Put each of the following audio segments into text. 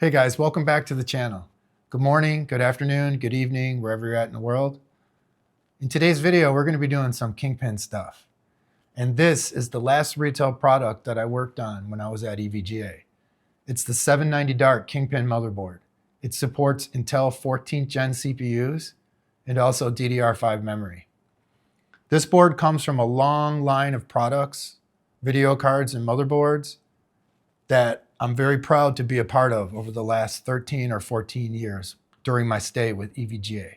Hey guys, welcome back to the channel. Good morning, good afternoon, good evening, wherever you're at in the world. In today's video, we're going to be doing some Kingpin stuff. And this is the last retail product that I worked on when I was at EVGA. It's the 790 DARK Kingpin motherboard. It supports Intel 14th gen CPUs and also DDR5 memory. This board comes from a long line of products, video cards, and motherboards that I'm very proud to be a part of over the last 13 or 14 years during my stay with EVGA.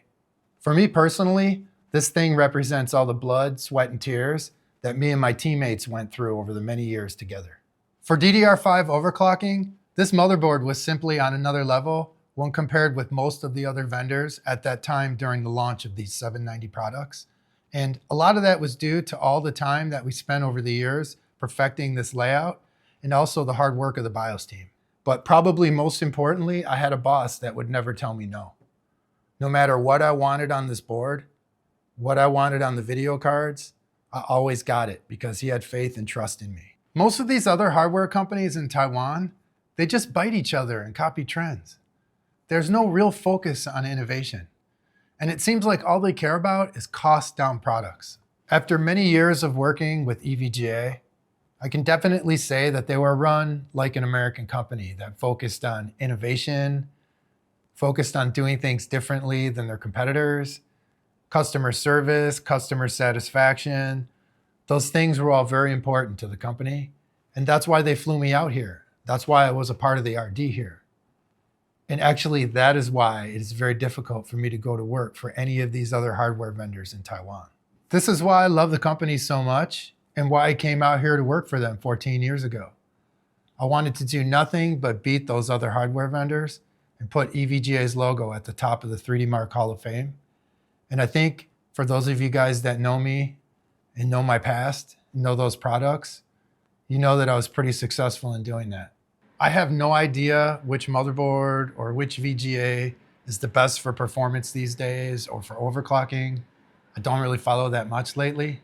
For me personally, this thing represents all the blood, sweat, and tears that me and my teammates went through over the many years together. For DDR5 overclocking, this motherboard was simply on another level when compared with most of the other vendors at that time during the launch of these 790 products. And a lot of that was due to all the time that we spent over the years perfecting this layout and also the hard work of the BIOS team. But probably most importantly, I had a boss that would never tell me no. No matter what I wanted on this board, what I wanted on the video cards, I always got it because he had faith and trust in me. Most of these other hardware companies in Taiwan, they just bite each other and copy trends. There's no real focus on innovation. And it seems like all they care about is cost down products. After many years of working with EVGA, I can definitely say that they were run like an American company that focused on innovation, focused on doing things differently than their competitors, customer service, customer satisfaction. Those things were all very important to the company. And that's why they flew me out here. That's why I was a part of the R&D here. And actually, that is why it is very difficult for me to go to work for any of these other hardware vendors in Taiwan. This is why I love the company so much and why I came out here to work for them 14 years ago. I wanted to do nothing but beat those other hardware vendors and put EVGA's logo at the top of the 3D Mark Hall of Fame. And I think for those of you guys that know me and know my past, know those products, you know that I was pretty successful in doing that. I have no idea which motherboard or which VGA is the best for performance these days or for overclocking. I don't really follow that much lately.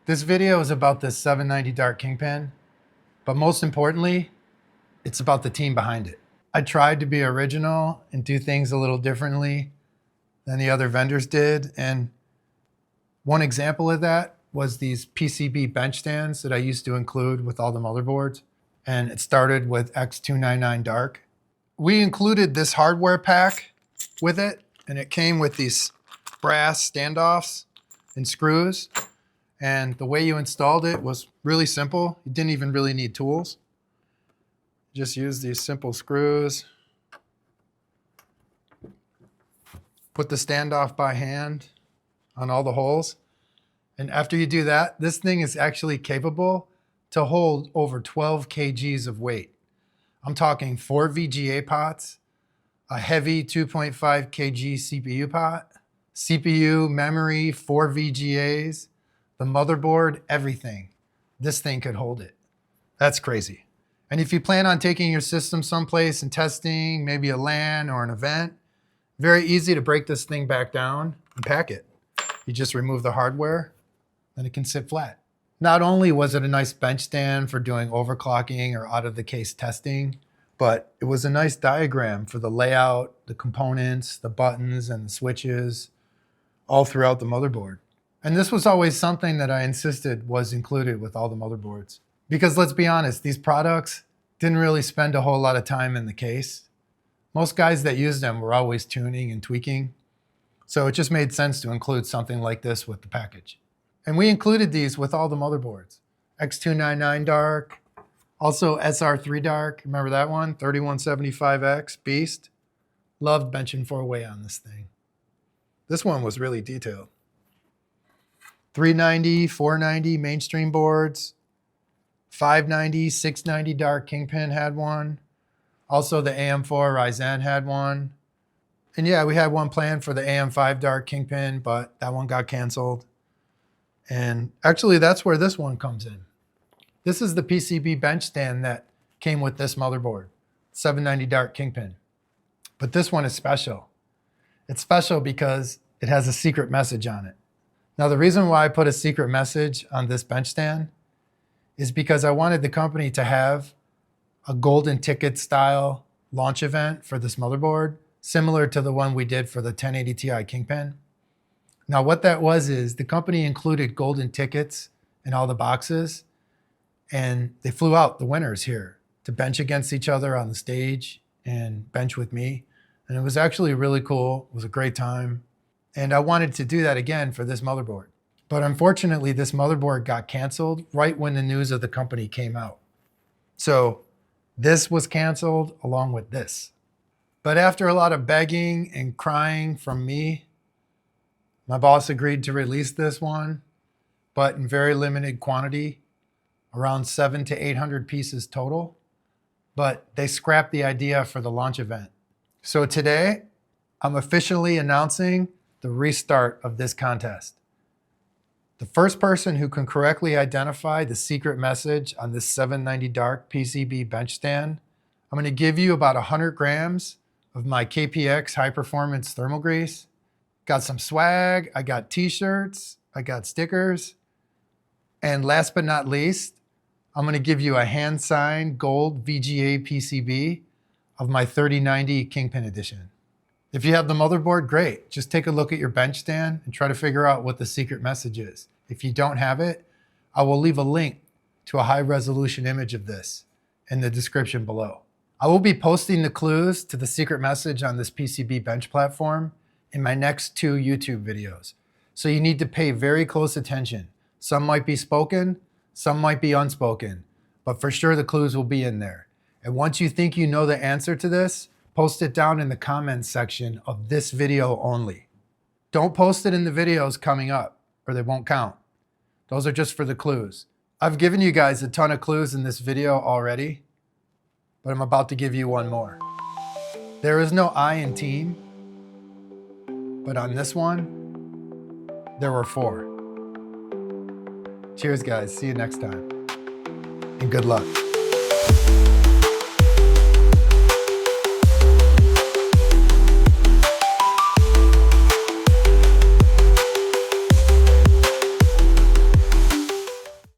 This video is about this 790 DARK Kingpin, but most importantly, it's about the team behind it. I tried to be original and do things a little differently than the other vendors did. And one example of that was these PCB bench stands that I used to include with all the motherboards. And it started with X299 DARK. We included this hardware pack with it, and it came with these brass standoffs and screws. And the way you installed it was really simple. You didn't even really need tools. Just use these simple screws. Put the standoff by hand on all the holes. And after you do that, this thing is actually capable to hold over 12 kgs of weight. I'm talking 4 VGA pots, a heavy 2.5 kg CPU pot, CPU, memory, 4 VGAs, the motherboard, everything. This thing could hold it. That's crazy. And if you plan on taking your system someplace and testing, maybe a LAN or an event, very easy to break this thing back down and pack it. You just remove the hardware, then it can sit flat. Not only was it a nice bench stand for doing overclocking or out of the case testing, but it was a nice diagram for the layout, the components, the buttons, and the switches all throughout the motherboard. And this was always something that I insisted was included with all the motherboards. Because let's be honest, these products didn't really spend a whole lot of time in the case. Most guys that used them were always tuning and tweaking. So it just made sense to include something like this with the package. And we included these with all the motherboards. X299 DARK, also SR3 DARK, remember that one? 3175X, beast. Loved benching 4-way on this thing. This one was really detailed. 390, 490 mainstream boards, 590, 690 DARK Kingpin had one. Also the AM4 Ryzen had one. And yeah, we had one planned for the AM5 DARK Kingpin, but that one got canceled. And actually that's where this one comes in. This is the PCB bench stand that came with this motherboard, 790 DARK Kingpin. But this one is special. It's special because it has a secret message on it. Now, the reason why I put a secret message on this bench stand is because I wanted the company to have a golden ticket style launch event for this motherboard, similar to the one we did for the 1080 Ti Kingpin. Now what that was is the company included golden tickets in all the boxes, and they flew out the winners here to bench against each other on the stage and bench with me. And it was actually really cool. It was a great time. And I wanted to do that again for this motherboard. But unfortunately, this motherboard got canceled right when the news of the company came out. So this was canceled along with this. But after a lot of begging and crying from me, my boss agreed to release this one, but in very limited quantity, around 700 to 800 pieces total. But they scrapped the idea for the launch event. So today, I'm officially announcing the restart of this contest. The first person who can correctly identify the secret message on this 790 Dark PCB bench stand, I'm going to give you about 100 grams of my KPX high performance thermal grease. Got some swag, I got t-shirts, I got stickers. And last but not least, I'm going to give you a hand-signed gold VGA PCB of my 3090 Kingpin edition. If you have the motherboard, great. Just take a look at your bench stand and try to figure out what the secret message is. If you don't have it, I will leave a link to a high-resolution image of this in the description below. I will be posting the clues to the secret message on this PCB bench platform in my next 2 YouTube videos. So you need to pay very close attention. Some might be spoken, some might be unspoken, but for sure the clues will be in there. And once you think you know the answer to this, post it down in the comments section of this video only. Don't post it in the videos coming up, or they won't count. Those are just for the clues. I've given you guys a ton of clues in this video already, but I'm about to give you one more. There is no I in team, but on this one, there were 4. Cheers, guys. See you next time. And good luck.